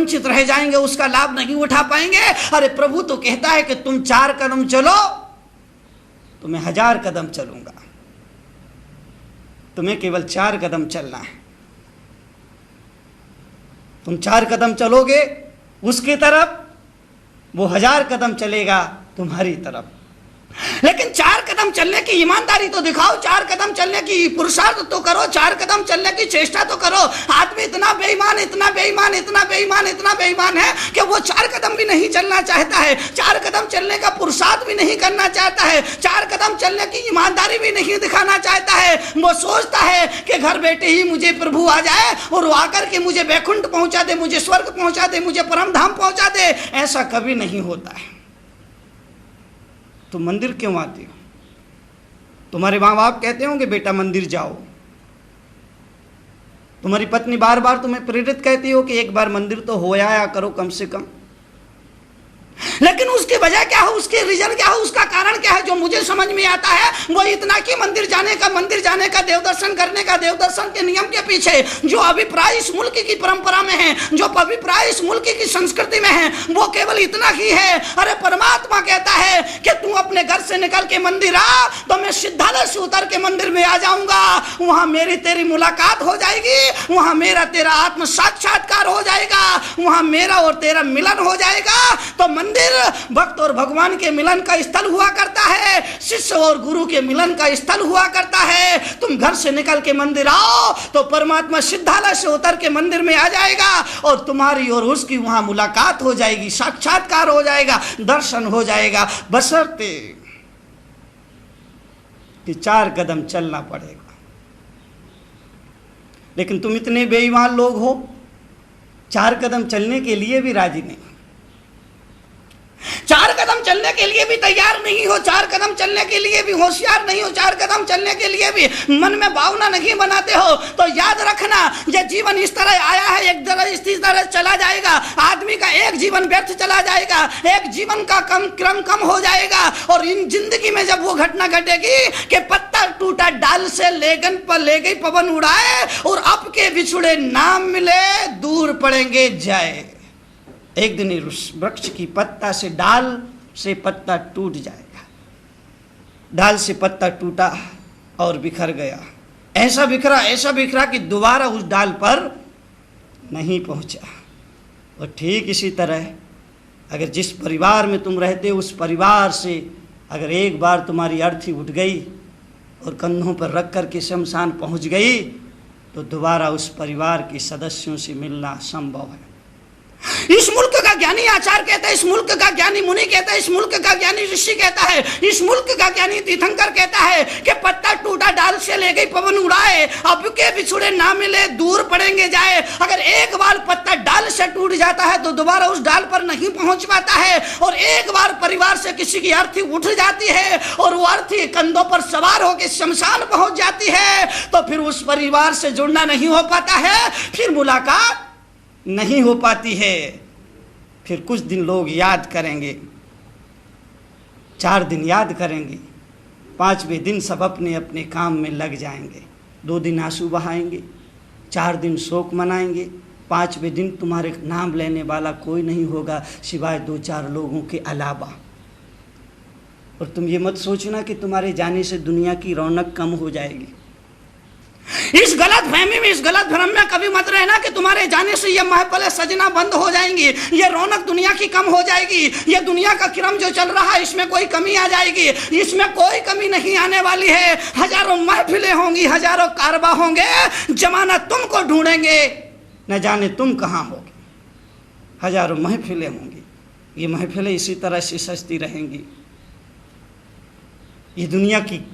वंचित रह जाएंगे, उसका लाभ नहीं उठा पाएंगे। अरे प्रभु तो कहता है कि तुम 4 कदम चलो तो मैं 1000 कदम चलूंगा। तुम्हें केवल 4 कदम चलना है। तुम 4 कदम चलोगे उसकी तरफ, वो 1000 कदम चलेगा तुम्हारी तरफ। लेकिन 4 कदम चलने की ईमानदारी तो दिखाओ, 4 कदम चलने की पुरुषार्थ तो करो, 4 कदम चलने की चेष्टा तो करो। आदमी इतना बेईमान, इतना बेईमान, इतना बेईमान, इतना बेईमान है कि वो 4 कदम भी नहीं चलना चाहता है, 4 कदम चलने का पुरुषार्थ भी नहीं करना चाहता है, 4 कदम चलने की ईमानदारी भी नहीं दिखाना चाहता है। वो सोचता है कि घर बैठे ही मुझे प्रभु आ जाए और वो आकर के मुझे वैकुंठ पहुंचा दे, मुझे स्वर्ग पहुंचा दे, मुझे परम धाम पहुंचा दे। ऐसा कभी नहीं होता है। तुम मंदिर क्यों आते हो? तुम्हारे माँ बाप कहते होंगे बेटा मंदिर जाओ। तुम्हारी पत्नी बार बार तुम्हें प्रेरित कहती हो कि एक बार मंदिर तो हो आया करो कम से कम। लेकिन उसकी वजह क्या है, उसके रीजन क्या है, उसका कारण क्या है, जो मुझे समझ में आता है वो इतना कि मंदिर जाने का, देव दर्शन करने का, देव दर्शन के नियम के पीछे जो अभिप्राय इस मुल्क की परंपरा में है, जो अभिप्राय इस मुल्क की संस्कृति में है, वो केवल इतना ही है। अरे परमात्मा कहता है कि तू अपने घर से निकल के मंदिर आ तो मैं सिद्धालय से उतर के मंदिर में आ जाऊंगा, वहां मेरी तेरी मुलाकात हो जाएगी, वहां मेरा तेरा आत्म साक्षात्कार हो जाएगा, वहां मेरा और तेरा मिलन हो जाएगा। तो मंदिर भक्त और भगवान के मिलन का स्थल हुआ करता है, शिष्य और गुरु के मिलन का स्थल हुआ करता है। तुम घर से निकल के मंदिर आओ तो परमात्मा सिद्धालय से उतर के मंदिर में आ जाएगा और तुम्हारी और उसकी वहां मुलाकात हो जाएगी, साक्षात्कार हो जाएगा, दर्शन हो जाएगा, बशर्ते कि 4 कदम चलना पड़ेगा। लेकिन तुम इतने बेईमान लोग हो, 4 कदम चलने के लिए भी राजी नहीं, 4 कदम चलने के लिए भी तैयार नहीं हो, 4 कदम चलने के लिए भी होशियार नहीं हो, 4 कदम चलने के लिए भी मन में भावना नहीं बनाते हो। तो याद रखना, ये जीवन इस तरह आया है, एक तरह इस तरह चला जाएगा। आदमी का एक जीवन व्यर्थ चला जाएगा, एक जीवन का क्रम कम हो जाएगा। और इन जिंदगी में जब वो घटना घटेगी कि पत्ता टूटा डाल से लेगन पर ले गई पवन उड़ाए और अब के बिछुड़े नाम मिले दूर पड़ेंगे जाए। एक दिन उस वृक्ष की पत्ता से, डाल से पत्ता टूट जाएगा। डाल से पत्ता टूटा और बिखर गया, ऐसा बिखरा कि दोबारा उस डाल पर नहीं पहुंचा। और ठीक इसी तरह अगर जिस परिवार में तुम रहते हो उस परिवार से अगर एक बार तुम्हारी अर्थी उठ गई और कंधों पर रख कर के शमशान पहुंच गई तो दोबारा उस परिवार के सदस्यों से मिलना संभव है। इस मुल्क का ज्ञानी आचार्य कहता है, इस मुल्क का ज्ञानी मुनि कहता है, इस मुल्क का ज्ञानी ऋषि कहता है, इस मुल्क का ज्ञानी तीर्थंकर कहता है कि पत्ता टूटा डाल से ले गई पवन उड़ाए, अब के बिछुड़े ना मिले दूर पड़ेंगे जाए। अगर एक बार पत्ता डाल से टूट जाता है तो दोबारा उस डाल पर नहीं पहुंच पाता है। और एक बार परिवार से किसी की अर्थी उठ जाती है और वो अर्थी कंधों पर सवार होकर शमशान पहुंच जाती है तो फिर उस परिवार से जुड़ना नहीं हो पाता है, फिर मुलाकात नहीं हो पाती है। फिर कुछ दिन लोग याद करेंगे, 4 दिन याद करेंगे, 5वें दिन सब अपने अपने काम में लग जाएंगे। 2 दिन आंसू बहाएंगे, 4 दिन शोक मनाएंगे, 5वें दिन तुम्हारे नाम लेने वाला कोई नहीं होगा सिवाय 2-4 लोगों के अलावा। और तुम ये मत सोचना कि तुम्हारे जाने से दुनिया की रौनक कम हो जाएगी। इस गलत फहमी में, इस गलत भ्रम में कभी मत रहना कि तुम्हारे जाने से ये महफिलें सजना बंद हो जाएंगी, ये रौनक दुनिया की कम हो जाएगी, ये दुनिया का क्रम जो चल रहा है इसमें कोई कमी आ जाएगी। इसमें कोई कमी नहीं आने वाली है। हजारों महफिलें होंगी, हजारों कारवा होंगे, जमाना तुमको ढूंढेंगे, न जाने तुम कहाँ होगे। हजारों महफिलें होंगी, ये महफिलें इसी तरह से सजती रहेंगी, ये दुनिया की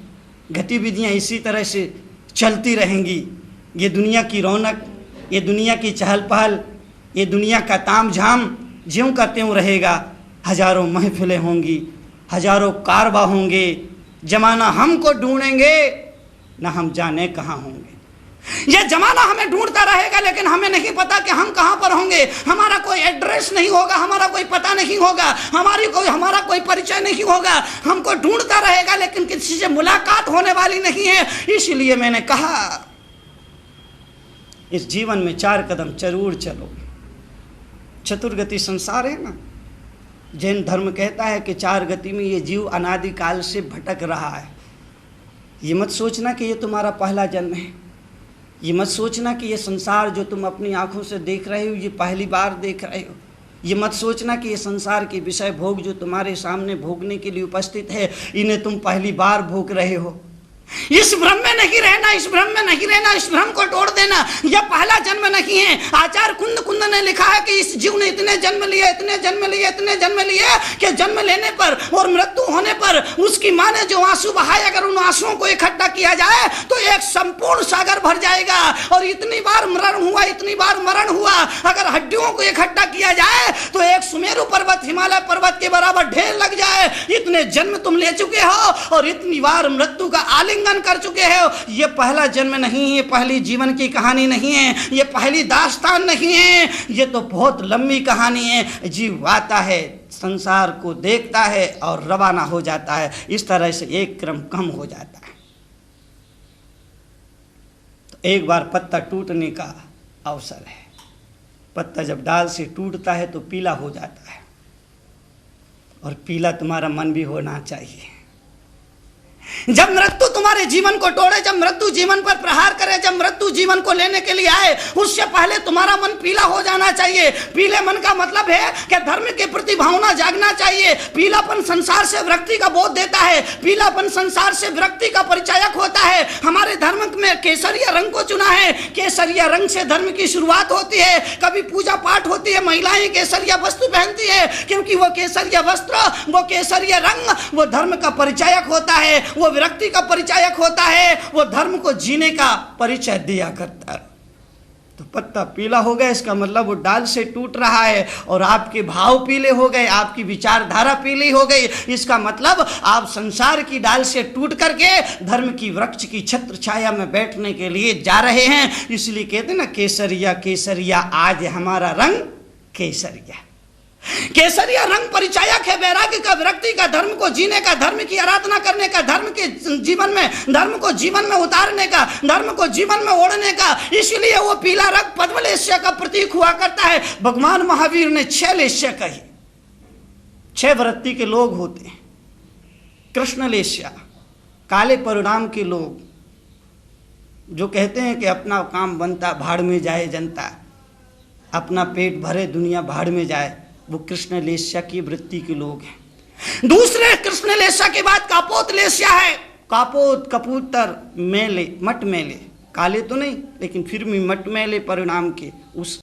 गतिविधियाँ इसी तरह से चलती रहेंगी। ये दुनिया की रौनक, ये दुनिया की चहल पहल, ये दुनिया का ताम झाम ज्यों का त्यों रहेगा। हजारों महफिलें होंगी, हजारों कारवा होंगे, जमाना हमको ढूंढेंगे, न हम जाने कहाँ होंगे। यह जमाना हमें ढूंढता रहेगा लेकिन हमें नहीं पता कि हम कहाँ पर होंगे। हमारा कोई एड्रेस नहीं होगा, हमारा कोई पता नहीं होगा, हमारा कोई परिचय नहीं होगा। हमको ढूंढता रहेगा लेकिन किसी से मुलाकात होने वाली नहीं है। इसलिए मैंने कहा इस जीवन में 4 कदम जरूर चलो। चतुर्गति संसार है ना। जैन धर्म कहता है कि 4 गति में ये जीव अनादिकाल से भटक रहा है। ये मत सोचना कि ये तुम्हारा पहला जन्म है। ये मत सोचना कि ये संसार जो तुम अपनी आंखों से देख रहे हो ये पहली बार देख रहे हो। ये मत सोचना कि ये संसार के विषय भोग जो तुम्हारे सामने भोगने के लिए उपस्थित है इन्हें तुम पहली बार भोग रहे हो। इस भ्रम में नहीं रहना, इस भ्रम में नहीं रहना, इस भ्रम को तोड़ देना। यह पहला जन्म नहीं है। आचार्य कुंद ने लिखा है कि इस जीव ने इतने जन्म लिए, इतने जन्म लिए, इतने जन्म लिए कि जन्म लेने पर और मृत्यु होने पर उसकी मां ने जो आंसू बहाए, अगर उन आंसुओं को इकट्ठा किया जाए तो एक संपूर्ण सागर भर जाएगा। और इतनी बार मरण हुआ, इतनी बार मरण हुआ, अगर हड्डियों को इकट्ठा किया जाए तो एक सुमेरु पर्वत, हिमालय पर्वत के बराबर ढेर लग जाए। इतने जन्म तुम ले चुके हो और इतनी बार मृत्यु का आलिंगन कर चुके हो। ये पहला जन्म नहीं है, पहली जीवन की कहानी नहीं है, ये पहली दास्तान नहीं है, ये तो बहुत लंबी कहानी है। जीव आता है, संसार को देखता है और रवाना हो जाता है। इस तरह से एक क्रम कम हो जाता है। तो एक बार पत्ता टूटने का अवसर है। पत्ता जब डाल से टूटता है तो पीला हो जाता है, और पीला तुम्हारा मन भी होना चाहिए। जब मृत्यु तुम्हारे जीवन को तोड़े, जब मृत्यु जीवन पर प्रहार करे, जब मृत्यु जीवन को लेने के लिए आए, उससे पहले तुम्हारा मन पीला हो जाना चाहिए। पीले मन का मतलब है कि धर्म के प्रति भावना जागना चाहिए। पीलापन संसार से विरक्ति का बोध देता है। पीलापन संसार से विरक्ति का परिचायक होता है। हमारे धर्म में केसरिया रंग को चुना है। केसरिया रंग से धर्म की शुरुआत होती है। कभी पूजा पाठ होती है, महिलाएं केसरिया वस्त्र पहनती है, क्योंकि वो केसरिया वस्त्र, वो केसरिया रंग, वो धर्म का परिचायक होता है, वो विरक्ति का परिचायक होता है, वो धर्म को जीने का परिचय दिया करता है। तो पत्ता पीला हो गया, इसका मतलब वो डाल से टूट रहा है, और आपके भाव पीले हो गए, आपकी विचारधारा पीली हो गई। इसका मतलब आप संसार की डाल से टूट करके धर्म की वृक्ष की छत्र छाया में बैठने के लिए जा रहे हैं। इसलिए कहते हैं ना, केसरिया केसरिया आज हमारा रंग केसरिया। केसरिया रंग परिचायक है वैराग्य का, विरक्ति का, धर्म को जीने का, धर्म की आराधना करने का, धर्म के जीवन में, धर्म को जीवन में उतारने का, धर्म को जीवन में ओढ़ने का। इसलिए वो पीला रंग पद्मलेश्य का प्रतीक हुआ करता है। भगवान महावीर ने 6 लेश्य कही। 6 वृत्ति के लोग होते हैं। कृष्ण लेश्य, काले परिणाम के लोग, जो कहते हैं कि अपना काम बनता भाड़ में जाए जनता, अपना पेट भरे दुनिया भाड़ में जाए, वो कृष्ण लेस्या की वृत्ति के लोग हैं। दूसरे कृष्ण लेस्या के बाद कापोत लेस्या है। कापोत कबूतर मेले, मट मेले, काले तो नहीं लेकिन फिर भी मट मेले परिणाम के, उस